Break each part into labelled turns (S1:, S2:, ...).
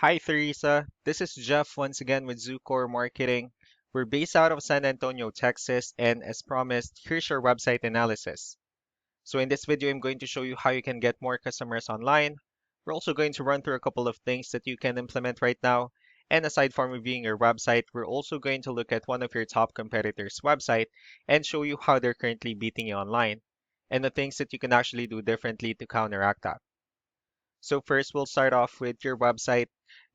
S1: Hi, Theresa. This is Jeff once again with Zucore Marketing. We're based out of San Antonio, Texas, and as promised, here's your website analysis. So in this video, I'm going to show you how you can get more customers online. We're also going to run through a couple of things that you can implement right now. And aside from reviewing your website, we're also going to look at one of your top competitors' website and show you how they're currently beating you online and the things that you can actually do differently to counteract that. So first, we'll start off with your website.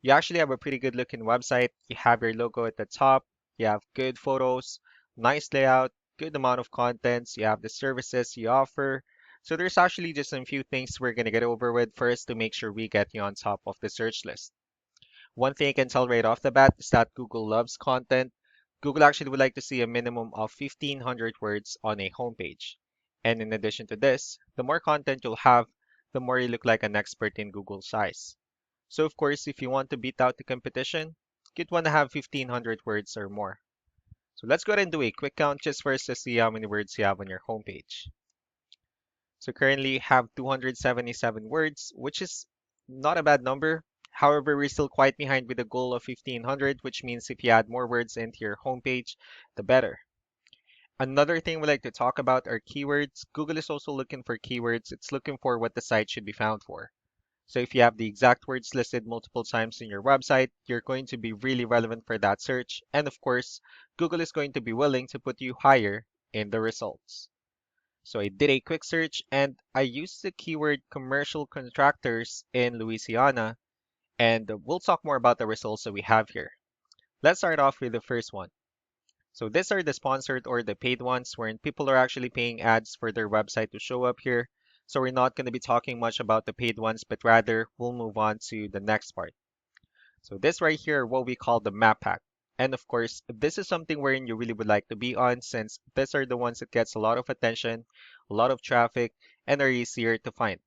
S1: You actually have a pretty good looking website. You have your logo at the top. You have good photos, nice layout, good amount of contents. You have the services you offer. So there's actually just a few things we're going to get over with first to make sure we get you on top of the search list. One thing I can tell right off the bat is that Google loves content. Google actually would like to see a minimum of 1,500 words on a homepage. And in addition to this, the more content you'll have, the more you look like an expert in Google's eyes. So of course, if you want to beat out the competition, you'd want to have 1,500 words or more. So let's go ahead and do a quick count just first to see how many words you have on your homepage. So currently you have 277 words, which is not a bad number. However, we're still quite behind with the goal of 1,500, which means if you add more words into your homepage, the better. Another thing we like to talk about are keywords. Google is also looking for keywords. It's looking for what the site should be found for. So if you have the exact words listed multiple times in your website, you're going to be really relevant for that search. And of course, Google is going to be willing to put you higher in the results. So I did a quick search and I used the keyword commercial contractors in Louisiana. And we'll talk more about the results that we have here. Let's start off with the first one. So these are the sponsored or the paid ones wherein people are actually paying ads for their website to show up here. So we're not going to be talking much about the paid ones, but rather we'll move on to the next part. So this right here, what we call the map pack. And of course, this is something wherein you really would like to be on since these are the ones that gets a lot of attention, a lot of traffic, and are easier to find.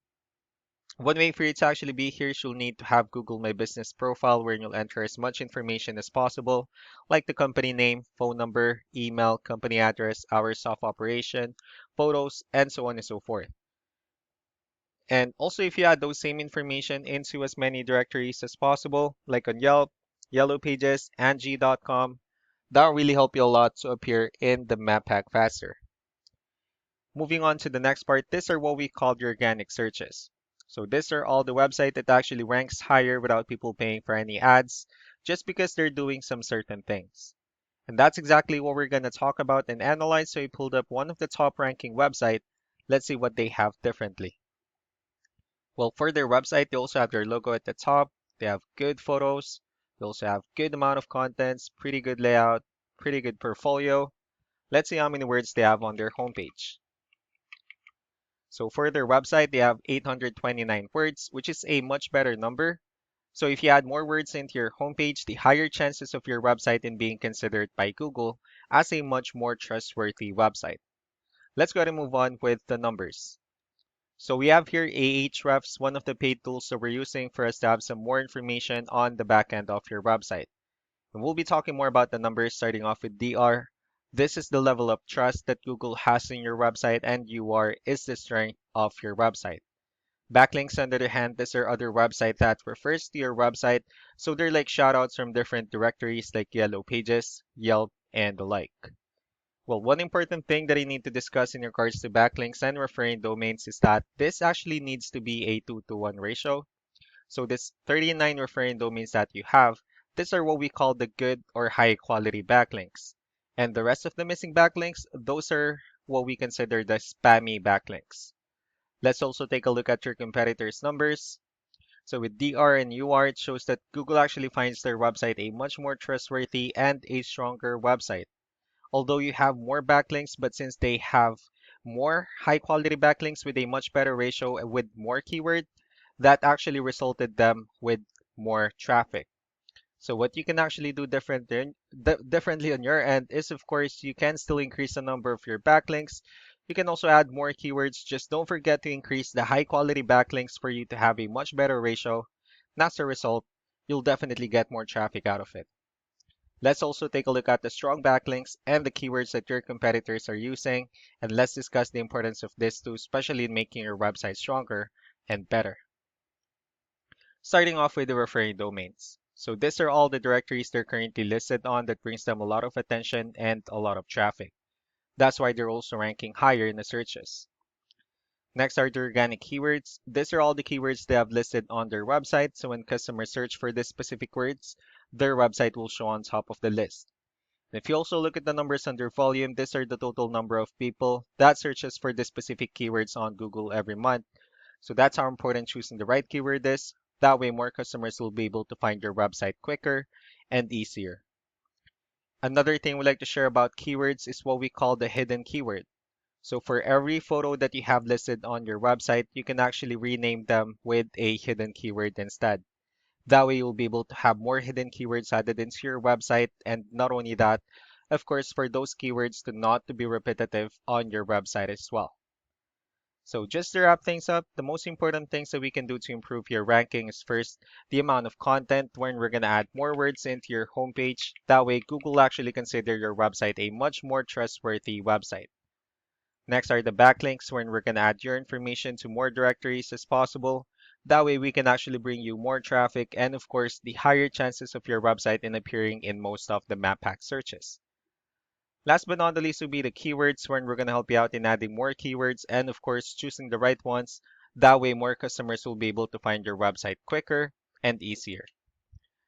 S1: One way for you to actually be here is you'll need to have Google My Business profile where you'll enter as much information as possible, like the company name, phone number, email, company address, hours of operation, photos, and so on and so forth. And also if you add those same information into as many directories as possible, like on Yelp, Yellow Pages, Angie.com, that'll really help you a lot to appear in the map pack faster. Moving on to the next part, these are what we call the organic searches. So these are all the website that actually ranks higher without people paying for any ads, just because they're doing some certain things. And that's exactly what we're going to talk about and analyze. So we pulled up one of the top ranking website. Let's see what they have differently. Well, for their website, they also have their logo at the top. They have good photos. They also have good amount of contents, pretty good layout, pretty good portfolio. Let's see how many words they have on their homepage. So for their website, they have 829 words, which is a much better number. So if you add more words into your homepage, the higher chances of your website in being considered by Google as a much more trustworthy website. Let's go ahead and move on with the numbers. So we have here Ahrefs, one of the paid tools that we're using for us to have some more information on the back end of your website. And we'll be talking more about the numbers starting off with DR. This is the level of trust that Google has in your website, and UR is the strength of your website. Backlinks, on the other hand, these are other websites that refers to your website, so they're like shoutouts from different directories like Yellow Pages, Yelp, and the like. Well, one important thing that I need to discuss in regards to backlinks and referring domains is that this actually needs to be a 2-to-1 ratio. So this 39 referring domains that you have, these are what we call the good or high quality backlinks. And the rest of the missing backlinks, those are what we consider the spammy backlinks. Let's also take a look at your competitors' numbers. So with DR and UR, it shows that Google actually finds their website a much more trustworthy and a stronger website. Although you have more backlinks, but since they have more high quality backlinks with a much better ratio with more keyword, that actually resulted them with more traffic. So what you can actually do differently on your end is, of course, you can still increase the number of your backlinks. You can also add more keywords. Just don't forget to increase the high quality backlinks for you to have a much better ratio. And as a result, you'll definitely get more traffic out of it. Let's also take a look at the strong backlinks and the keywords that your competitors are using, and let's discuss the importance of this too, especially in making your website stronger and better. Starting off with the referring domains. So these are all the directories they're currently listed on that brings them a lot of attention and a lot of traffic. That's why they're also ranking higher in the searches. Next are the organic keywords. These are all the keywords they have listed on their website, so when customers search for these specific words, their website will show on top of the list. And if you also look at the numbers under volume, these are the total number of people that searches for the specific keywords on Google every month. So that's how important choosing the right keyword is. That way, more customers will be able to find your website quicker and easier. Another thing we like to share about keywords is what we call the hidden keyword. So for every photo that you have listed on your website, you can actually rename them with a hidden keyword instead. That way you'll be able to have more hidden keywords added into your website. And not only that, of course, for those keywords to not to be repetitive on your website as well. So just to wrap things up, the most important things that we can do to improve your ranking is first, the amount of content when we're going to add more words into your homepage. That way Google will actually consider your website a much more trustworthy website. Next are the backlinks when we're going to add your information to more directories as possible. That way we can actually bring you more traffic and of course the higher chances of your website in appearing in most of the map pack searches. Last but not the least will be the keywords when we're going to help you out in adding more keywords and of course choosing the right ones. That way more customers will be able to find your website quicker and easier.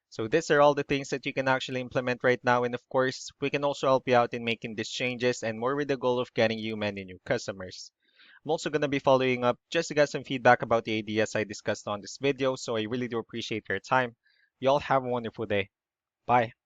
S1: So these are all the things that you can actually implement right now. And of course, we can also help you out in making these changes and more with the goal of getting you many new customers. I'm also going to be following up just to get some feedback about the ideas I discussed on this video. So I really do appreciate your time. You all have a wonderful day. Bye.